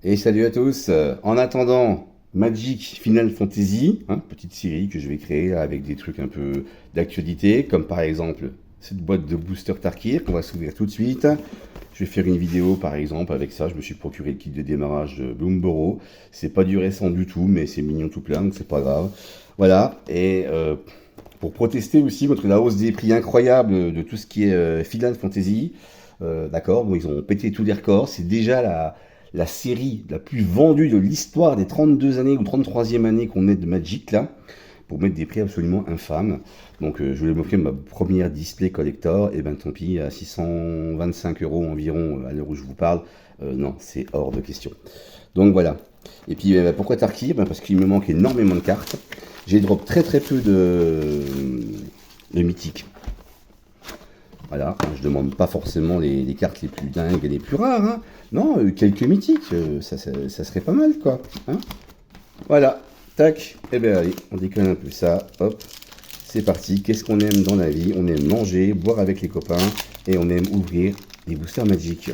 Et salut à tous. En attendant Magic Final Fantasy, petite série que je vais créer là, avec des trucs un peu d'actualité, comme par exemple cette boîte de booster Tarkir qu'on va s'ouvrir tout de suite. Je vais faire une vidéo par exemple avec ça. Je me suis procuré le kit de démarrage de Bloomboro. C'est pas du récent du tout, mais c'est mignon tout plein, donc c'est pas grave. Voilà. Et pour protester aussi contre la hausse des prix incroyables de tout ce qui est Final Fantasy, d'accord, bon, ils ont pété tous les records. C'est déjà la série la plus vendue de l'histoire des 32 années ou 33e année qu'on est de Magic là, pour mettre des prix absolument infâmes. Donc je voulais m'offrir ma première display collector, et ben tant pis, à 625 € environ à l'heure où je vous parle, non, c'est hors de question. Donc voilà. Et puis pourquoi Tarkir? Parce qu'il me manque énormément de cartes. J'ai drop très peu de mythiques. Voilà, je demande pas forcément les cartes les plus dingues et les plus rares, hein. Non, quelques mythiques, ça serait pas mal, quoi. Hein, voilà, tac, et bien allez, on déconne un peu ça, hop, c'est parti. Qu'est-ce qu'on aime dans la vie? On aime manger, boire avec les copains, et on aime ouvrir des boosters Magic.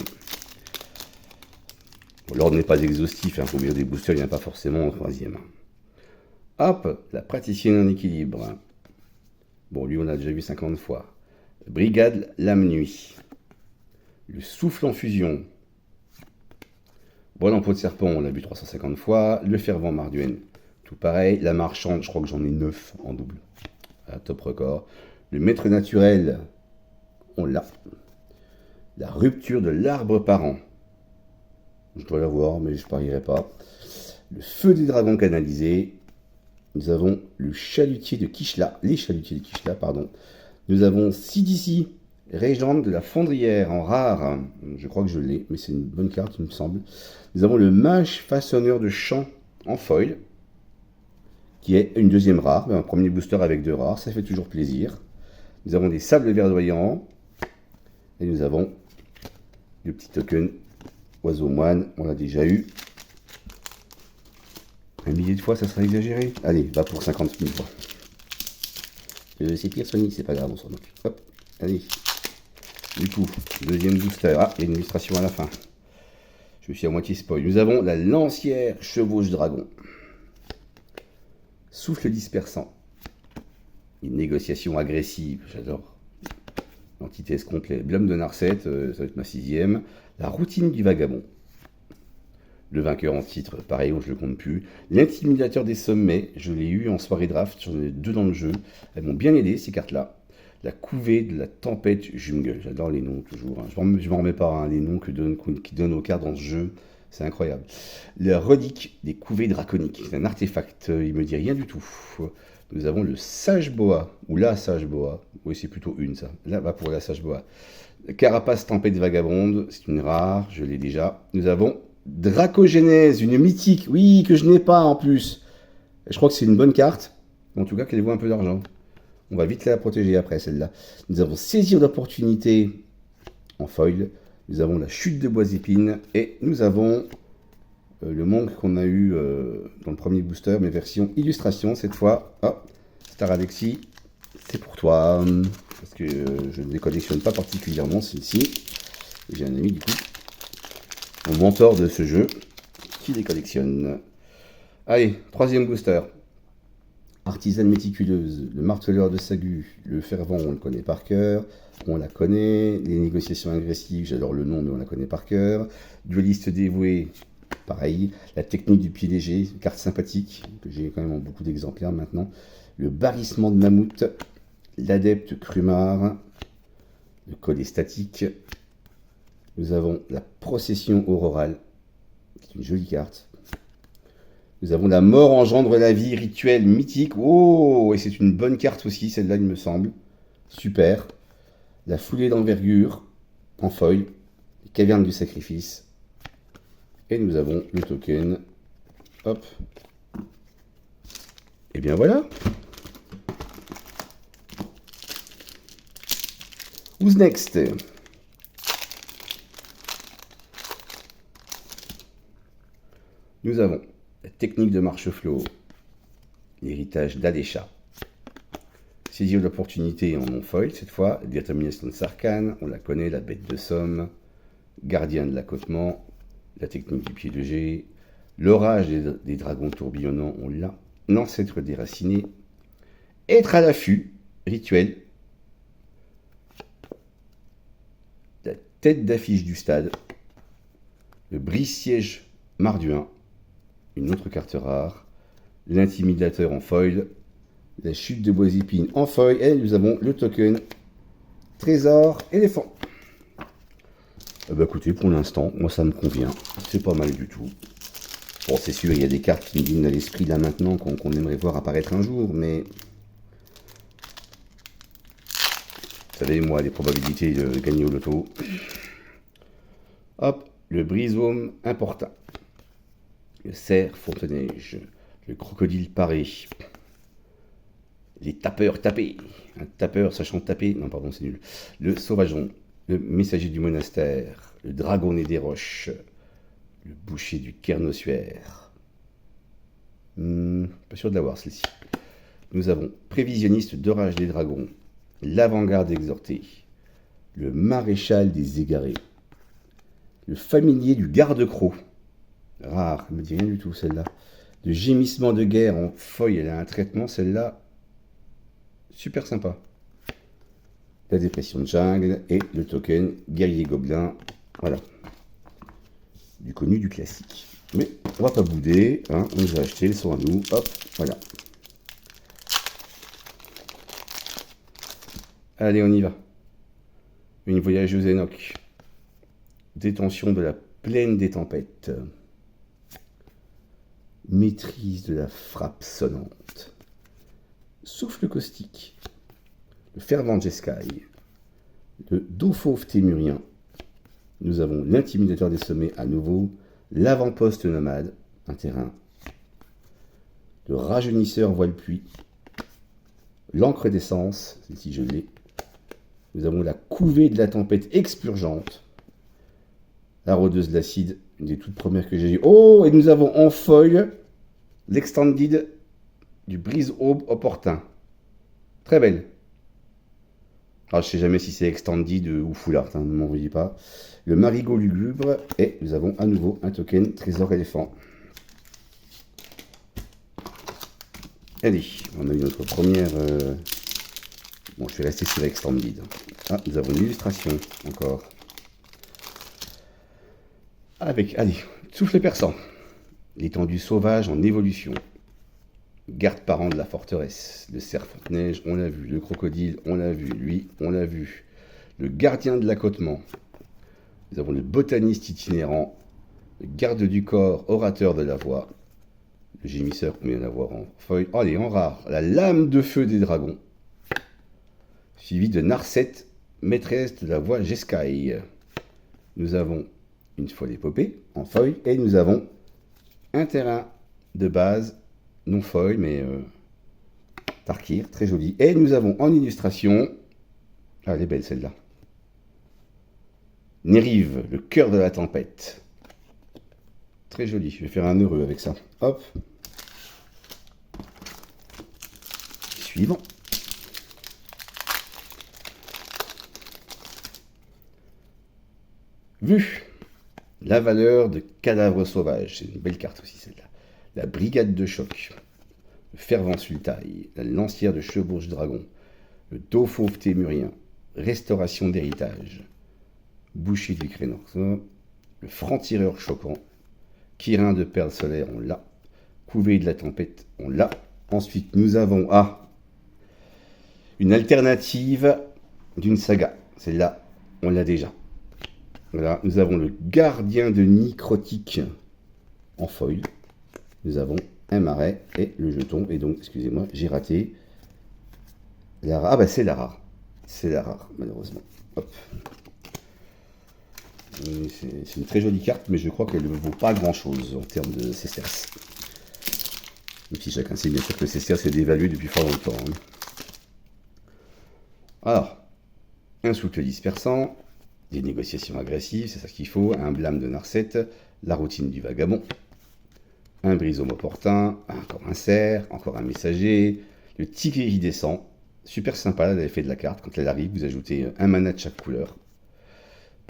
Bon, l'ordre n'est pas exhaustif, pour ouvrir des boosters, il n'y en a pas forcément en troisième. Hop, la praticienne en équilibre. Bon, lui, on l'a déjà vu 50 fois. Brigade Lame Nuit. Le souffle en fusion. Brûle en peau de serpent, on l'a vu 350 fois. Le fervent Marduenne, tout pareil. La marchande, je crois que j'en ai 9 en double. Top record. Le maître naturel, on l'a. La rupture de l'arbre parent. Je dois l'avoir, mais je ne parierai pas. Le feu des dragons canalisés. Nous avons le chalutier de Kishla. Les chalutiers de Kishla, pardon. Nous avons CDC, Régente de la Fondrière en rare. Je crois que je l'ai, mais c'est une bonne carte, il me semble. Nous avons le Mage Façonneur de Champ en foil, qui est une deuxième rare, un premier booster avec 2 rares, ça fait toujours plaisir. Nous avons des sables verdoyants. Et nous avons le petit token Oiseau Moine, on l'a déjà eu. 1 millier de fois, ça sera exagéré. Allez, va pour 50 000 fois. C'est pire Sonic, c'est pas grave, on s'en occupe. Hop, allez. Du coup, deuxième booster. Ah, il y a une illustration à la fin. Je me suis à moitié spoil. Nous avons la lancière chevauche dragon. Souffle dispersant. Une négociation agressive, j'adore. L'antithèse complet. Blum de Narset, ça va être ma 6e. La routine du vagabond. Le vainqueur en titre, pareil, je le compte plus. L'intimidateur des sommets, je l'ai eu en soirée draft, j'en ai 2 dans le jeu. Elles m'ont bien aidé, ces cartes-là. La couvée de la tempête jungle, j'adore les noms toujours. Je m'en remets pas, les noms qui donnent aux cartes dans ce jeu, c'est incroyable. La relique des couvées draconiques, c'est un artefact, il me dit rien du tout. Nous avons le sage boa, ou la sage boa, oui c'est plutôt une ça, là va pour la sage boa. Carapace tempête vagabonde, c'est une rare, je l'ai déjà. Nous avons Dracogénèse, une mythique, oui, que je n'ai pas en plus. Je crois que c'est une bonne carte, en tout cas qu'elle vaut un peu d'argent. On va vite la protéger après celle-là. Nous avons Saisir d'opportunité en foil. Nous avons la chute de bois épines. Et nous avons le monk qu'on a eu dans le premier booster, mais version illustration cette fois. Oh, Star Alexis, c'est pour toi. Parce que je ne les collectionne pas particulièrement, celle-ci. J'ai un ami du coup, mon mentor de ce jeu, qui les collectionne. Allez, troisième booster. Artisane méticuleuse, le marteleur de Sagu, le fervent, on le connaît par cœur, on la connaît. Les négociations agressives, j'adore le nom, mais on la connaît par cœur. Dueliste dévoué, pareil. La technique du pied léger, carte sympathique, que j'ai quand même en beaucoup d'exemplaires maintenant. Le barrissement de mammouth, l'adepte crumard, le collet statique. Nous avons la procession aurorale, qui est une jolie carte. Nous avons la mort engendre la vie, rituel mythique. Oh, et c'est une bonne carte aussi, celle-là, il me semble. Super. La foulée d'envergure, en foil. Les cavernes du sacrifice. Et nous avons le token. Hop. Et bien voilà. Who's next? Nous avons la technique de marche-flot, l'héritage d'Adesha, saisir l'opportunité en non-foil cette fois, détermination de Sarkhan, on la connaît, la bête de somme, gardien de l'accotement, la technique du pied de G, l'orage des dragons tourbillonnants, on l'a, l'ancêtre déraciné, être à l'affût, rituel, la tête d'affiche du stade, le brise-siège marduin, une autre carte rare, l'intimidateur en foil, la chute de Boisépine en foil, et nous avons le token trésor éléphant. Bah écoutez, pour l'instant, moi ça me convient, c'est pas mal du tout. Bon, c'est sûr, il y a des cartes qui me viennent à l'esprit là maintenant qu'on aimerait voir apparaître un jour, mais... Vous savez, moi, les probabilités de gagner au loto. Hop, le brisome important. Le cerf fonteneige. Le crocodile paré. Les tapeurs tapés. Un tapeur sachant taper. Non, pardon, c'est nul. Le sauvageon. Le messager du monastère. Le dragonnet des roches. Le boucher du Kernossuaire. Pas sûr de l'avoir, celle-ci. Nous avons prévisionniste d'orage des dragons. L'avant-garde exhortée. Le maréchal des égarés. Le familier du garde-croc. Rare, elle me dit rien du tout celle-là. Le gémissement de guerre en feuille, elle a un traitement, celle-là. Super sympa. La dépression de jungle et le token guerrier gobelin. Voilà. Du connu, du classique. Mais on va pas bouder, hein, on les a achetés, elles sont à nous. Hop, voilà. Allez, on y va. Une voyageuse Enoch. Détention de la plaine des tempêtes. Maîtrise de la frappe sonnante. Souffle caustique. Le fervent Jeskai. Le dos fauve témurien. Nous avons l'intimidateur des sommets à nouveau. L'avant-poste nomade. Un terrain. Le rajeunisseur voile pluie. L'encre d'essence. Celle-ci je l'ai. Nous avons la couvée de la tempête expurgente. La rôdeuse de l'acide, une des toutes premières que j'ai eues. Oh, et nous avons en foil l'extended du brise-aube opportun. Très belle. Alors, je ne sais jamais si c'est extended ou foulard, hein, ne m'envoyez pas. Le marigot lugubre, et nous avons à nouveau un token trésor éléphant. Allez, on a eu notre première... Bon, je vais rester sur l'extended. Ah, nous avons une illustration encore. Avec, allez, souffle perçant. L'étendue sauvage en évolution. Garde-parent de la forteresse. Le cerf fonteneige, on l'a vu. Le crocodile, on l'a vu. Lui, on l'a vu. Le gardien de l'accotement. Nous avons le botaniste itinérant. Le garde du corps, orateur de la voix. Le gémisseur qu'on vient d'avoir en feuille. Oh, allez, en rare. La lame de feu des dragons. Suivi de Narset, maîtresse de la voix Jeskai. Nous avons une folle épopée en feuille et nous avons un terrain de base, non feuille mais Tarkir, très joli. Et nous avons en illustration, ah elle est belle celle-là, Nérive, le cœur de la tempête. Très joli, je vais faire un heureux avec ça. Hop. Suivant. Vu. La valeur de cadavre sauvage, c'est une belle carte aussi celle-là. La brigade de choc. Le fervent sultaï. La lancière de chevauche dragon. Le dos fauve témurien. Restauration d'héritage. Boucher du Crénorso. Le franc-tireur choquant. Kirin de perles solaires, on l'a. Couvée de la tempête, on l'a. Ensuite, nous avons une alternative d'une saga. Celle-là, on l'a déjà. Voilà, nous avons le gardien de nid crotique en foil. Nous avons un marais et le jeton. Et donc, excusez-moi, j'ai raté. La rare. Ah bah c'est la rare. C'est la rare, malheureusement. Hop. C'est une très jolie carte, mais je crois qu'elle ne vaut pas grand-chose en termes de sesterces. Même si chacun sait bien sûr que le sesterces est dévalué depuis fort longtemps. Hein. Alors, un souffle dispersant. Des négociations agressives, c'est ça qu'il faut, un blâme de Narset, la routine du vagabond, un brisome opportun, encore un cerf, encore un messager, le tigre iridescent, super sympa l'effet de la carte, quand elle arrive, vous ajoutez un mana de chaque couleur.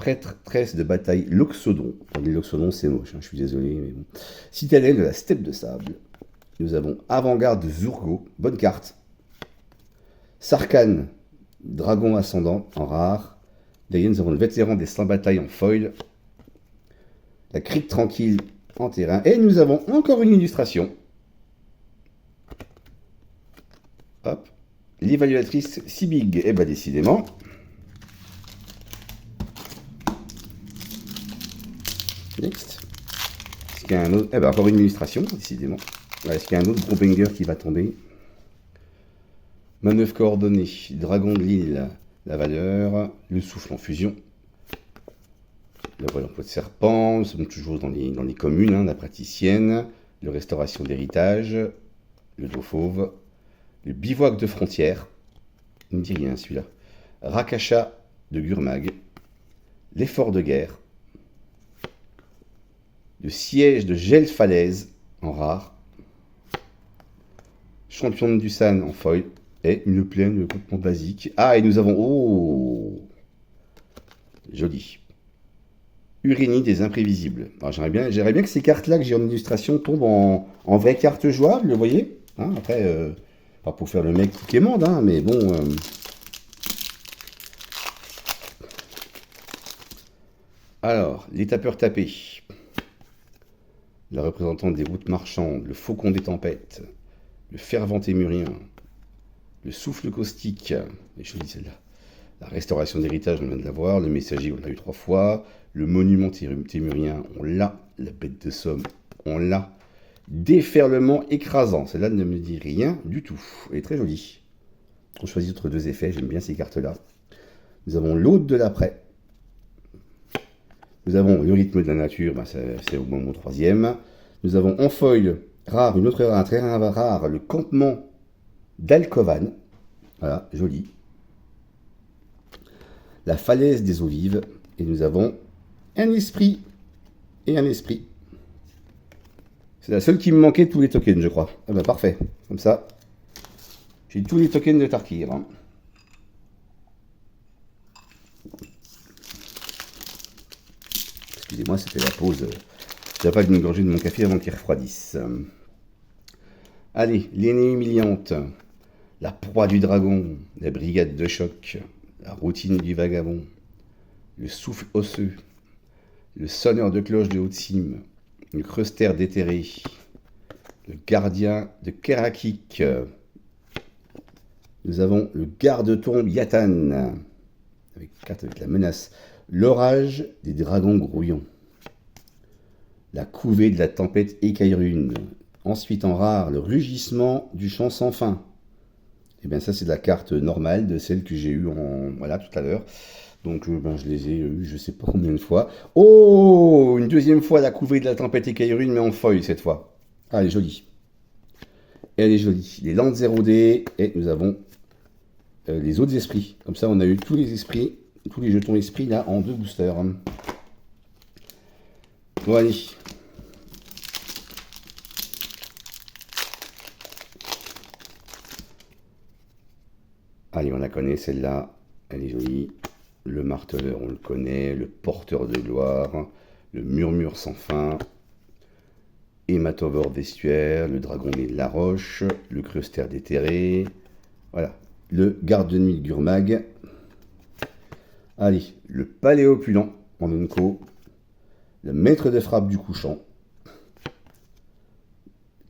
Prêtresse de bataille Loxodon. On dit Loxodon, c'est moche, hein, je suis désolé. Mais bon. Citadelle de la steppe de sable. Nous avons Avant-garde de Zurgo, bonne carte. Sarkhan, dragon ascendant en rare. Derrière, nous avons le vétéran des 100 batailles en foil. La crique tranquille en terrain. Et nous avons encore une illustration. Hop. L'évaluatrice Sibig. Eh bien, décidément. Next. Est-ce qu'il y a un autre... Eh bien, encore une illustration, décidément. Est-ce qu'il y a un autre gros banger qui va tomber? Manœuvre coordonnée. Dragon de l'île. La valeur. Le souffle en fusion. Le vol en peau de serpent. Nous sommes toujours dans les communes, hein, la praticienne. Le restauration d'héritage. Le dos fauve. Le bivouac de frontière. Il ne me dit rien celui-là. Rakasha de Gurmag. L'effort de guerre. Le siège de Gel-Falaise en rare. Champion de Dusan en foil. Et une plaine complètement basique. Ah, et nous avons... Oh, joli. Urini des imprévisibles. J'aimerais bien que ces cartes-là que j'ai en illustration tombent en vraies cartes jouables, vous voyez, hein, après, pas pour faire le mec qui quémande, hein, mais bon... Alors, les tapeurs tapés. La représentante des routes marchandes, le faucon des tempêtes, le fervent témurien, le souffle caustique, et je dis celle-là. La restauration d'héritage, on vient de l'avoir. Le messager, on l'a eu 3 fois. Le monument témurien, on l'a. La bête de somme, on l'a. Déferlement écrasant, celle-là ne me dit rien du tout. Elle est très jolie. On choisit entre 2 effets, j'aime bien ces cartes-là. Nous avons l'hôte de l'après. Nous avons le rythme de la nature, ben c'est au moment 3e. Nous avons en foil rare, une autre rare, un très rare, le campement d'Alcovan. Voilà, joli. La falaise des eaux vives. Et nous avons un esprit et un esprit. C'est la seule qui me manquait de tous les tokens, je crois. Ah ben parfait. Comme ça, j'ai tous les tokens de Tarkir. Hein. Excusez-moi, c'était la pause. Je n'ai pas une gorgée de mon café avant qu'il refroidisse. Allez, l'aînée humiliante. La proie du dragon. La brigade de choc. La routine du vagabond. Le souffle osseux. Le sonneur de cloche de Haute-Cime. Le creuster déterré. Le gardien de Kerakik. Nous avons le garde-tombe Yatan. Avec la menace. L'orage des dragons grouillons. La couvée de la tempête Ekairune. Ensuite en rare, le rugissement du chant sans fin. Et bien ça c'est de la carte normale, de celle que j'ai eue voilà, tout à l'heure. Donc je les ai eues je sais pas combien de fois. Oh, une deuxième fois la couvée de la tempête Ekairune, mais en feuille cette fois. Ah, elle est jolie. Elle est jolie. Les Landes 0D, et nous avons les autres esprits. Comme ça on a eu tous les esprits, tous les jetons esprits là en 2 boosters. Bon allez. Allez, on la connaît celle-là, elle est jolie. Le marteleur, on le connaît. Le porteur de gloire. Le murmure sans fin. Hématovore d'estuaire. Le dragon né de la roche. Le creuster déterré. Voilà. Le garde de nuit de Gurmag. Allez, le palais opulent en Unco. Le maître de frappe du couchant.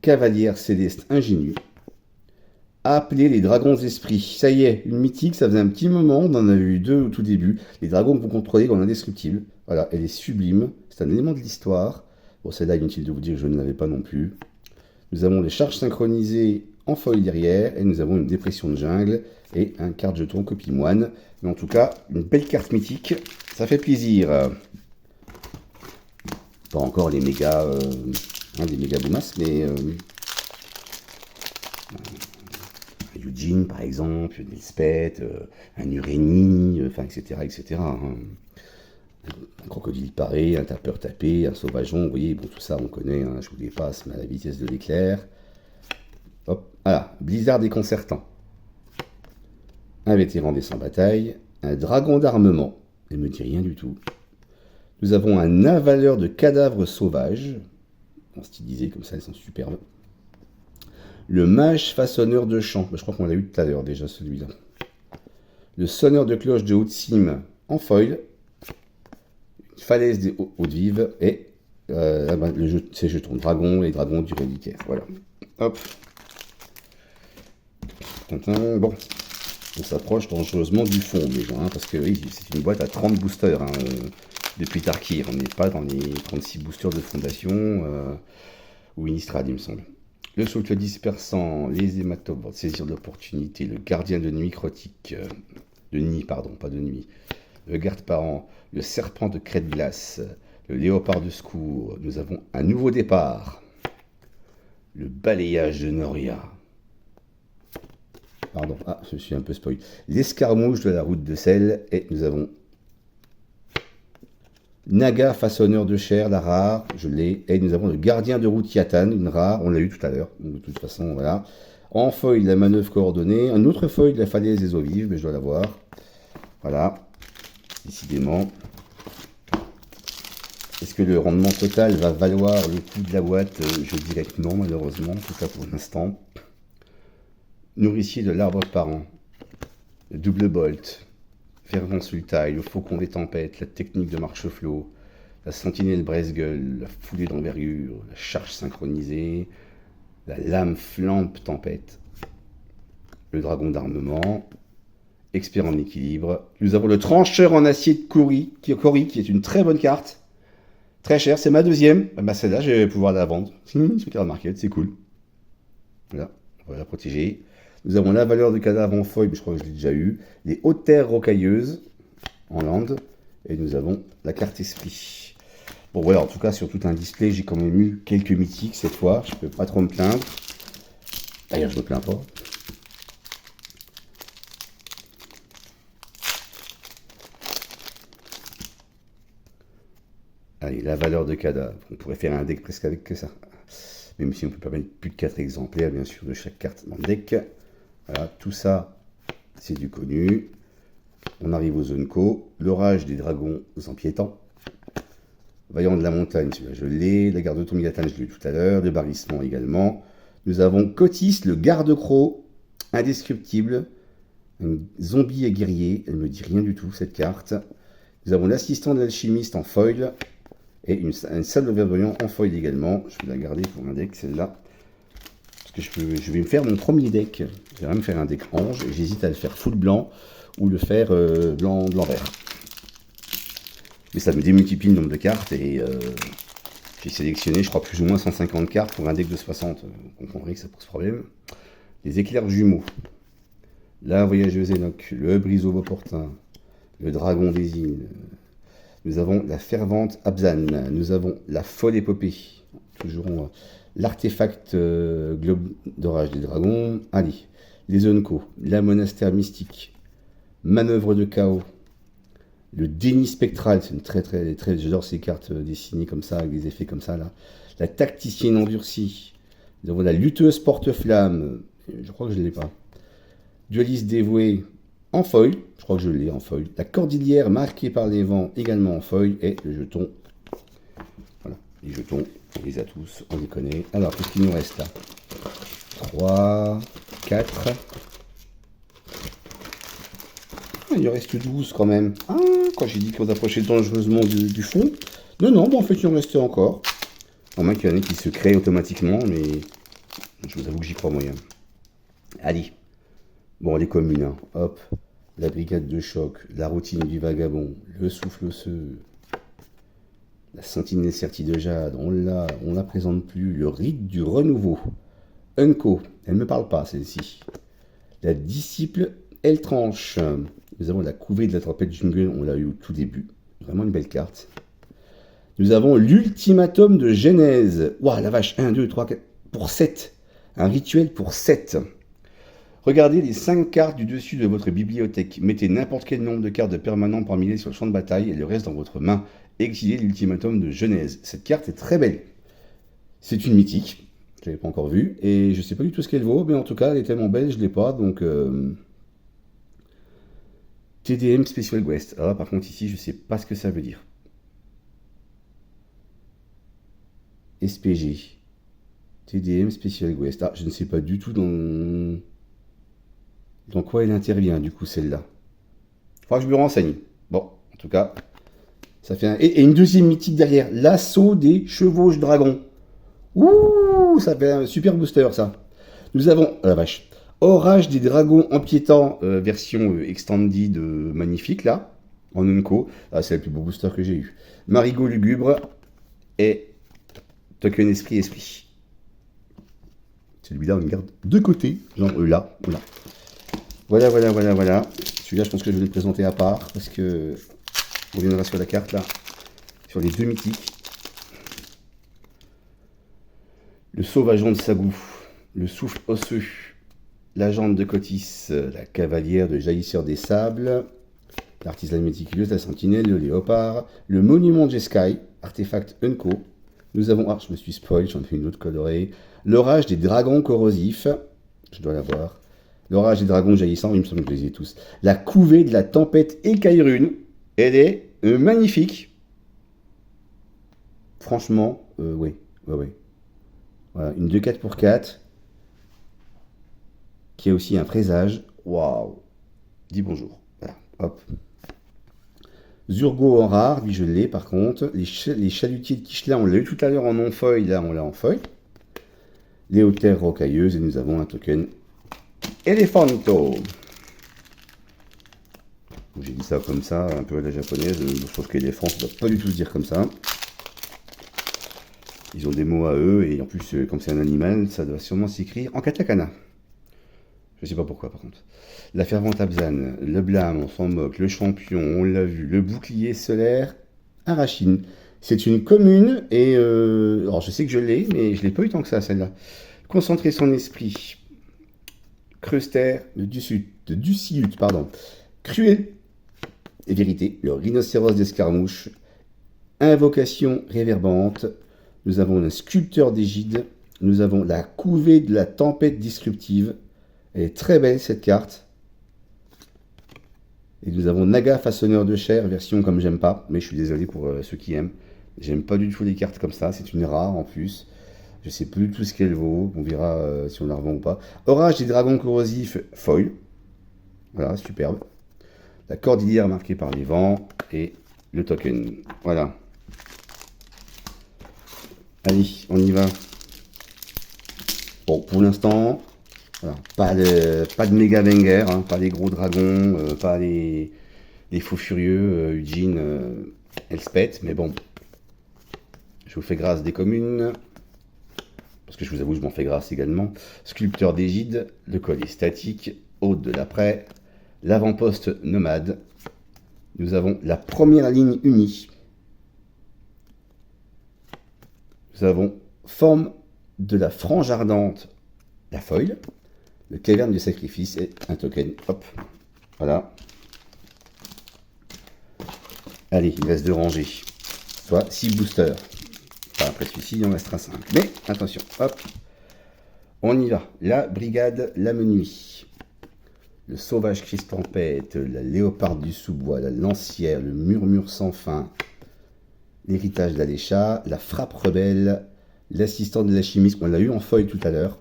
Cavalière céleste ingénue. Appeler les dragons esprits. Ça y est, une mythique, ça faisait un petit moment, on en a eu 2 au tout début. Les dragons que vous contrôlez comme indestructibles. Voilà, elle est sublime. C'est un élément de l'histoire. Bon, celle-là, inutile de vous dire que je ne l'avais pas non plus. Nous avons les charges synchronisées en foil derrière. Et nous avons une dépression de jungle et un carte jeton copie moine. Mais en tout cas, une belle carte mythique. Ça fait plaisir. Pas encore les méga... des méga boomas, mais... Eugene par exemple, Nelspeth, un Urénie, enfin etc. etc. Hein. Un crocodile paré, un tapeur tapé, un sauvageon, vous voyez, bon tout ça on connaît, hein, je vous les passe, mais à la vitesse de l'éclair. Hop, voilà, Blizzard déconcertant. Un vétéran des 100 batailles, un dragon d'armement, elle me dit rien du tout. Nous avons un avaleur de cadavres sauvages, en stylisé comme ça, elles sont superbes. Le mage façonneur de chants, je crois qu'on l'a eu tout à l'heure déjà celui-là. Le sonneur de cloche de haute cime en foil. Une falaise des hautes vives et ces jetons dragon, les dragons du reliquaire. Voilà. Hop. Tintin. Bon. On s'approche dangereusement du fond déjà, hein, parce que oui, c'est une boîte à 30 boosters depuis Tarkir. On n'est pas dans les 36 boosters de fondation ou Innistrad, il me semble. Le souffle dispersant, les hématopes, saisir d'opportunité, le gardien de nuit crotique, de nid, pardon, pas de nuit, le garde-parent, le serpent de crête glace, le léopard de secours, nous avons un nouveau départ, le balayage de Noria. Pardon, je suis un peu spoil. L'escarmouche de la route de sel, et nous avons Naga façonneur de chair, la rare, je l'ai, et nous avons le gardien de route Yatan, une rare, on l'a eu tout à l'heure, de toute façon, voilà. En feuille, la manœuvre coordonnée, un autre feuille de la falaise des eaux vives, mais je dois l'avoir. Voilà, décidément. Est-ce que le rendement total va valoir le coût de la boîte? Je dirais que non, malheureusement, tout ça pour l'instant. Nourricier de l'arbre parent, le double bolt, fervent sultail, le faucon des tempêtes, la technique de marche-flot, la sentinelle braise-gueule, la foulée d'envergure, la charge synchronisée, la lame flampe tempête, le dragon d'armement, expert en équilibre. Nous avons le trancheur en acier de Kori, qui est une très bonne carte. Très chère, c'est ma deuxième. Celle-là, je vais pouvoir la vendre. Super market, c'est cool. Voilà, on va la protéger. Nous avons la valeur de cadavre en feuille, mais je crois que je l'ai déjà eu. Les hautes terres rocailleuses en lande. Et nous avons la carte esprit. Bon voilà, en tout cas, sur tout un display, j'ai quand même eu quelques mythiques cette fois. Je peux pas trop me plaindre. D'ailleurs, je me plains pas. Allez, la valeur de cadavre. On pourrait faire un deck presque avec que ça. Même si on peut pas mettre plus de 4 exemplaires, bien sûr, de chaque carte dans le deck. Voilà, tout ça, c'est du connu. On arrive aux zones co. L'orage des dragons aux empiétants. Vaillant de la montagne, celui-là je l'ai. La garde de Tomiatan, je l'ai eu tout à l'heure. Le barrissement également. Nous avons Cotis, le garde-croc, indescriptible. Un zombie et guerrier. Elle ne me dit rien du tout, cette carte. Nous avons l'assistant de l'alchimiste en foil. Et une salle de verdoyant en foil également. Je vais la garder pour un deck, celle-là. Parce que je vais me faire mon premier deck. Je vais me faire un deck ange. J'hésite à le faire full blanc ou le faire blanc-vert. Mais ça me démultiplie le nombre de cartes et j'ai sélectionné, je crois, plus ou moins 150 cartes pour un deck de 60. Vous comprendrez que ça pose problème. Les éclairs jumeaux. La voyageuse Enoch. Le briseau opportun. Le dragon des îles. Nous avons la fervente Abzan. Nous avons la folle épopée. Toujours l'artefact globe d'orage des dragons. Allez. Les zones co. La monastère mystique. Manœuvre de chaos. Le déni spectral. C'est une très. J'adore ces cartes dessinées comme ça, avec des effets comme ça là. La tacticienne endurcie. Nous avons la lutteuse porte-flamme. Je crois que je ne l'ai pas. Dualiste dévoué en foil. Je crois que je l'ai en foil. La cordillère marquée par les vents également en foil. Et le jeton. Voilà. Les jetons, on les a tous, on les connaît. Alors, qu'est-ce qu'il nous reste là? 3, 4. Il en reste 12 quand même. Ah, quand j'ai dit qu'on approchait dangereusement du fond. Non, bon, en fait, il en restait encore. Au moins qu'il y en ait qui se créent automatiquement, mais je vous avoue que j'y crois moyen. Allez. Bon, les communes, hein. Hop. La brigade de choc, la routine du vagabond, le souffle osseux, la sentinelle sertie de jade, on la présente plus, le rite du renouveau. Unco, elle ne me parle pas celle-ci. La disciple, elle tranche. Nous avons la couvée de la tempête jungle, on l'a eu au tout début. Vraiment une belle carte. Nous avons l'ultimatum de Genèse. Waouh, la vache, 1, 2, 3, 4, pour 7. Un rituel pour 7. Regardez les 5 cartes du dessus de votre bibliothèque. Mettez n'importe quel nombre de cartes de permanent parmi les sur le champ de bataille et le reste dans votre main. Exilez l'ultimatum de Genèse. Cette carte est très belle. C'est une mythique. Je ne l'avais pas encore vue. Et je ne sais pas du tout ce qu'elle vaut. Mais en tout cas, elle est tellement belle, je ne l'ai pas. Donc, TDM Special Quest. Ah, par contre, ici, je ne sais pas ce que ça veut dire. SPG. TDM Special Quest. Ah, je ne sais pas du tout dans quoi elle intervient, du coup, celle-là. Faudra que je me renseigne. Bon, en tout cas, ça fait un... Et une deuxième mythique derrière. L'assaut des chevauches dragons. Ouh, ça fait un super booster, ça. Nous avons... Oh la vache. Orage des dragons empiétants, version extended magnifique, là. En Unco. Ah, c'est le plus beau booster que j'ai eu. Marigot lugubre et token esprit. Celui-là, on le garde de côté. Genre là. Voilà. Celui-là, je pense que je vais le présenter à part. Parce que on reviendra sur la carte, là. Sur les deux mythiques. Le sauvageon de Sagou. Le souffle osseux. La jante de Cotis. La cavalière de jaillisseur des sables. L'artisan méticuleuse, la sentinelle, le léopard. Le monument de Jeskai. Artefact Unco. Nous avons... Ah, je me suis spoil, j'en ai une autre colorée. L'orage des dragons corrosifs. Je dois l'avoir. L'orage des dragons jaillissants, il me semble que je les ai tous. La couvée de la tempête écaille-rune. Elle est magnifique. Franchement, oui. Voilà, une 2-4 pour 4. Qui a aussi un présage. Waouh. Dis bonjour. Voilà, hop. Zurgo en rare, lui je l'ai par contre. Les chalutiers de Kishla, on l'a eu tout à l'heure en non-feuille, là on l'a en feuille. Léotère rocailleuse, et nous avons un token Elephanto. J'ai dit ça comme ça, un peu à la japonaise, je trouve qu'éléphant, ça ne doit pas du tout se dire comme ça. Ils ont des mots à eux, et en plus, comme c'est un animal, ça doit sûrement s'écrire en katakana. Je ne sais pas pourquoi, par contre. La fervente Abzan, le blâme, on s'en moque, le champion, on l'a vu, le bouclier solaire, Arachine. C'est une commune, et alors je sais que je l'ai, mais je ne l'ai pas eu tant que ça, celle-là. Concentrer son esprit. Creuster de Duciut, pardon. Cruel et vérité, le rhinocéros d'escarmouche. Invocation réverbante. Nous avons un sculpteur d'égide. Nous avons la couvée de la tempête disruptive. Elle est très belle cette carte. Et nous avons Naga façonneur de chair, version comme j'aime pas, mais je suis désolé pour ceux qui aiment. J'aime pas du tout les cartes comme ça, c'est une rare en plus. Je sais plus du tout ce qu'elle vaut, on verra si on la revend ou pas. Orage des dragons corrosifs, foil. Voilà, superbe. La cordillère marquée par les vents et le token. Voilà. Allez, on y va. Bon, pour l'instant... Voilà. Pas de méga banger, hein, pas les gros dragons, pas les faux furieux, Eugene, Elspeth, mais bon, je vous fais grâce des communes, parce que je vous avoue, je m'en fais grâce également. Sculpteur d'égide, le collier statique, hôte de l'après, l'avant-poste nomade. Nous avons la première ligne unie. Nous avons forme de la frange ardente, la foil. Le caverne du sacrifice et un token. Hop. Voilà. Allez, il reste 2 rangées. Soit 6 boosters. Enfin, après celui-ci, il en restera 5. Mais attention. Hop. On y va. La brigade la menuie. Le sauvage Christ tempête. La léoparde du sous-bois. La lancière. Le murmure sans fin. L'héritage d'Alécha. La frappe rebelle. L'assistant de l'alchimiste. On l'a eu en feuille tout à l'heure.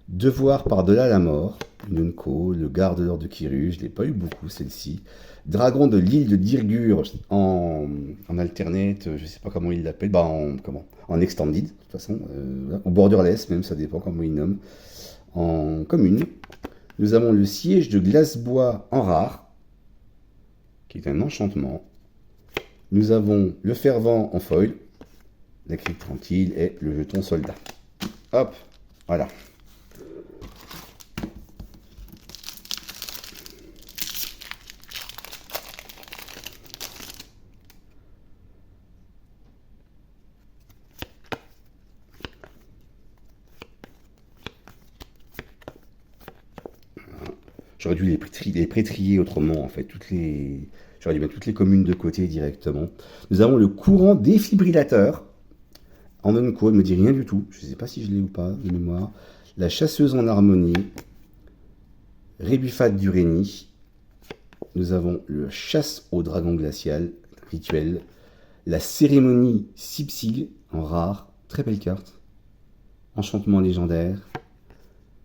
Devoir par-delà la mort, Nunco, le garde l'or de Kiru, je ne l'ai pas eu beaucoup celle-ci. Dragon de l'île de Dirgur en alternate, je ne sais pas comment il l'appelle, bah en extended, de toute façon, ou borderless même, ça dépend comment il nomme, en commune. Nous avons le siège de Glace-Bois en rare, qui est un enchantement. Nous avons le fervent en foil, la crique tranquille et le jeton soldat. Hop, voilà. J'aurais dû les pré-trier autrement, en fait. J'aurais dû mettre toutes les communes de côté directement. Nous avons le courant défibrillateur. En Unco, ne me dit rien du tout. Je ne sais pas si je l'ai ou pas, de mémoire. La chasseuse en harmonie. Rébuffat d'Urénie. Nous avons le chasse au dragon glacial, rituel. La cérémonie Sipsig, en rare. Très belle carte. Enchantement légendaire.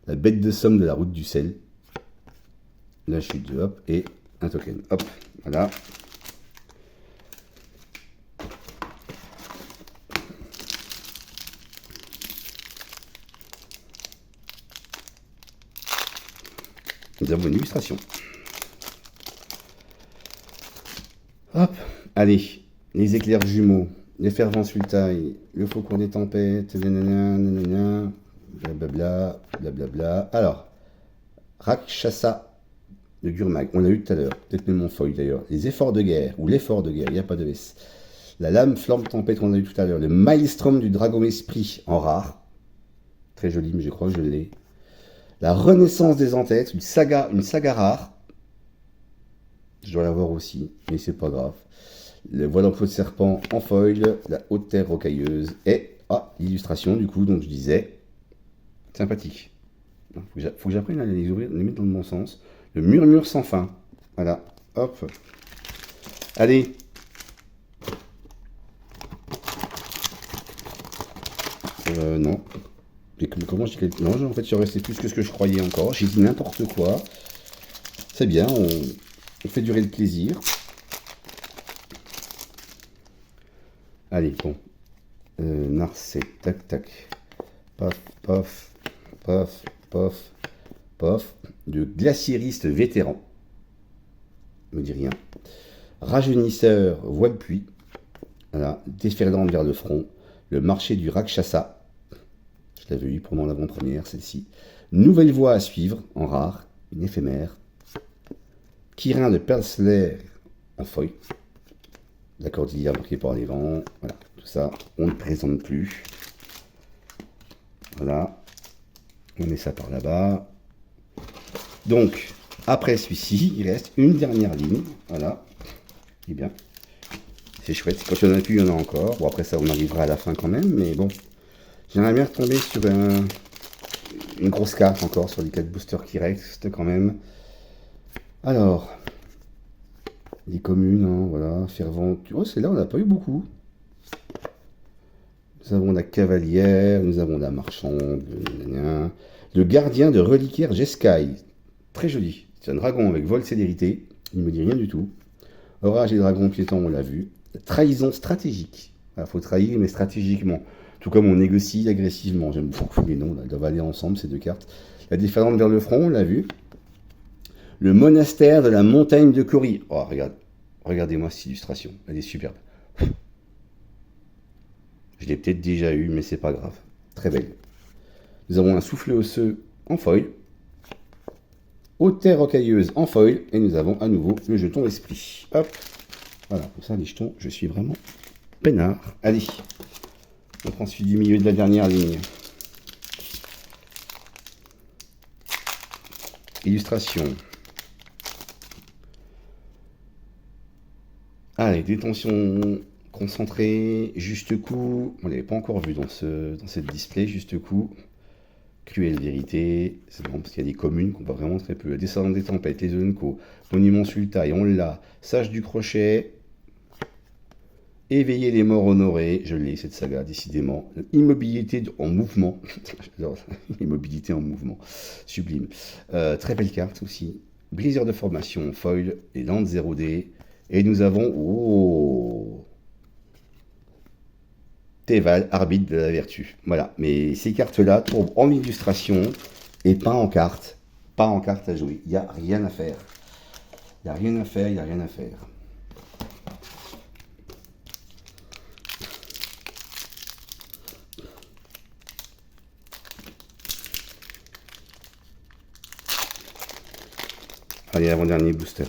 La bête de somme de la route du sel. La chute de hop et un token. Hop, voilà. Nous avons une illustration. Hop, allez, les éclairs jumeaux, les fervents sultailles, le faucon des tempêtes, nanana, nanana, blablabla, blablabla. Alors, Rakshasa de Gurmag, on l'a eu tout à l'heure, peut-être même en feuille d'ailleurs. Les efforts de guerre, ou l'effort de guerre, il n'y a pas de S. La lame flamme tempête, on l'a eu tout à l'heure. Le maelstrom du dragon esprit en rare. Très joli, mais je crois que je l'ai. La renaissance des entêtes, une saga rare. Je dois l'avoir aussi, mais c'est pas grave. Le voile en peau de serpent en foil, la haute terre rocailleuse et l'illustration du coup, donc je disais, sympathique. Faut que j'apprenne à les ouvrir, les mettre dans le bon sens. Le murmure sans fin. Voilà, hop. Allez. Non. Comment je dis? Non, en fait, je restais plus que ce que je croyais encore. J'ai dit n'importe quoi. C'est bien, on fait durer le plaisir. Allez, bon. Narset, tac, tac. Paf, paf, paf, paf, paf. De glaciériste vétéran. Me dit rien. Rajeunisseur, voile pluie. Voilà. Déferlante vers le front. Le marché du Rakshasa. Je l'avais eu pendant l'avant-première, celle-ci. Nouvelle voie à suivre, en rare, une éphémère. Kirin de Persler en feuille. La cordillère marquée par les vents. Voilà, tout ça, on ne présente plus. Voilà. On met ça par là-bas. Donc, après celui-ci, il reste une dernière ligne. Voilà. Eh bien, c'est chouette. Quand il n'y en a plus, il y en a encore. Bon, après ça, on arrivera à la fin quand même, mais bon. J'aimerais bien retomber sur une grosse carte encore, sur les 4 boosters qui restent quand même. Alors, les communes, hein, voilà, fervent. Oh, c'est là, on n'a pas eu beaucoup. Nous avons la cavalière, nous avons la marchande, le gardien de reliquaire Jeskai. Très joli. C'est un dragon avec vol célérité. Il ne me dit rien du tout. Orage et dragon piéton, on l'a vu. Trahison stratégique. Il faut trahir, mais stratégiquement. Tout comme on négocie agressivement. J'aime beaucoup les noms, là, ils doivent aller ensemble, ces deux cartes. La déferlante vers le front, on l'a vu. Le monastère de la montagne de Kori. Oh, regardez-moi cette illustration. Elle est superbe. Je l'ai peut-être déjà eu, mais c'est pas grave. Très belle. Nous avons un souffle osseux en foil. Haute terre rocailleuse en foil. Et nous avons à nouveau le jeton esprit. Hop. Voilà, pour ça, les jetons, je suis vraiment peinard. Allez. On prend celui du milieu de la dernière ligne. Illustration. Allez, détention concentrée, juste coup. On ne l'avait pas encore vu dans cette display, juste coup. Cruelle vérité. C'est bon parce qu'il y a des communes qu'on voit vraiment très peu. La descendante des tempêtes, les Zonko, Monument Sultai, on l'a. Sage du crochet. Éveiller les morts honorés, je l'ai cette saga, décidément. Immobilité en mouvement. J'adore ça. Immobilité en mouvement. Sublime. Très belle carte aussi. Briseur de formation, foil, et Landes 0D. Et nous avons. Oh, Teval, arbitre de la vertu. Voilà. Mais ces cartes-là tombent en illustration et pas en carte. Pas en carte à jouer. Il n'y a rien à faire. Il n'y a rien à faire, il n'y a rien à faire. Allez, avant-dernier booster.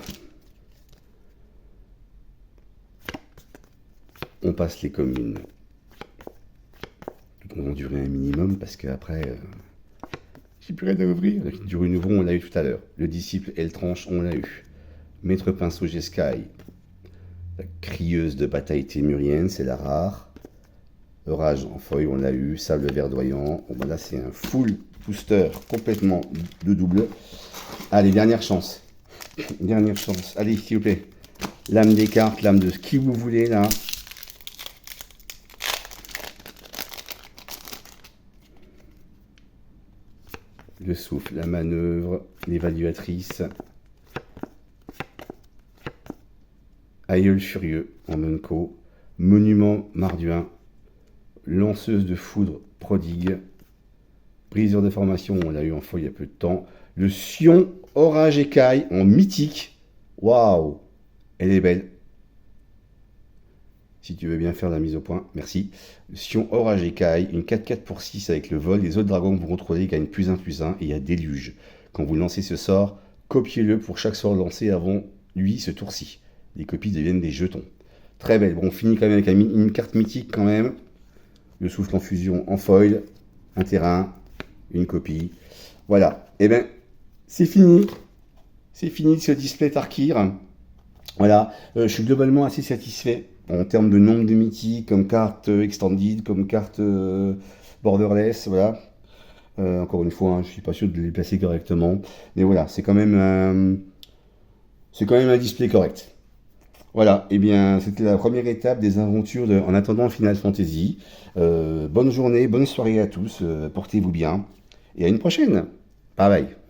On passe les communes. On va durer un minimum parce qu'après, j'ai plus rien à ouvrir. Du renouveau, on l'a eu tout à l'heure. Le disciple Eltranche, on l'a eu. Maître Pinceau Jeskai. La crieuse de bataille témurienne, c'est la rare. Orage en feuille, on l'a eu. Sable verdoyant. Bon, ben là, c'est un full booster complètement de double. Allez, dernière chance. Dernière chance. Allez, s'il vous plaît. Lame des cartes, lame de ce qui vous voulez, là. Le souffle, la manœuvre, l'évaluatrice. Aïeul furieux en Unco. Monument Marduin. Lanceuse de foudre prodigue. Briseur de formation, on l'a eu en foil il y a peu de temps. Le Sion Orage Écaille en mythique. Waouh! Elle est belle. Si tu veux bien faire la mise au point, merci. Le Sion Orage Écaille, une 4-4 pour 6 avec le vol. Les autres dragons que vous contrôlez gagnent +1/+1 et il y a déluge. Quand vous lancez ce sort, copiez-le pour chaque sort lancé avant lui ce tour-ci. Les copies deviennent des jetons. Très belle. Bon, on finit quand même avec une carte mythique quand même. Le souffle en fusion en foil, un terrain, une copie. Voilà. Et bien, c'est fini. C'est fini de ce display Tarkir. Voilà. Je suis globalement assez satisfait en termes de nombre de mythiques, comme carte extended, comme carte borderless. Voilà. Encore une fois, hein, je suis pas sûr de les placer correctement. Mais voilà, c'est quand même un display correct. Voilà, et bien c'était la première étape des aventures En attendant Final Fantasy. Bonne journée, bonne soirée à tous, portez-vous bien, et à une prochaine. Bye bye.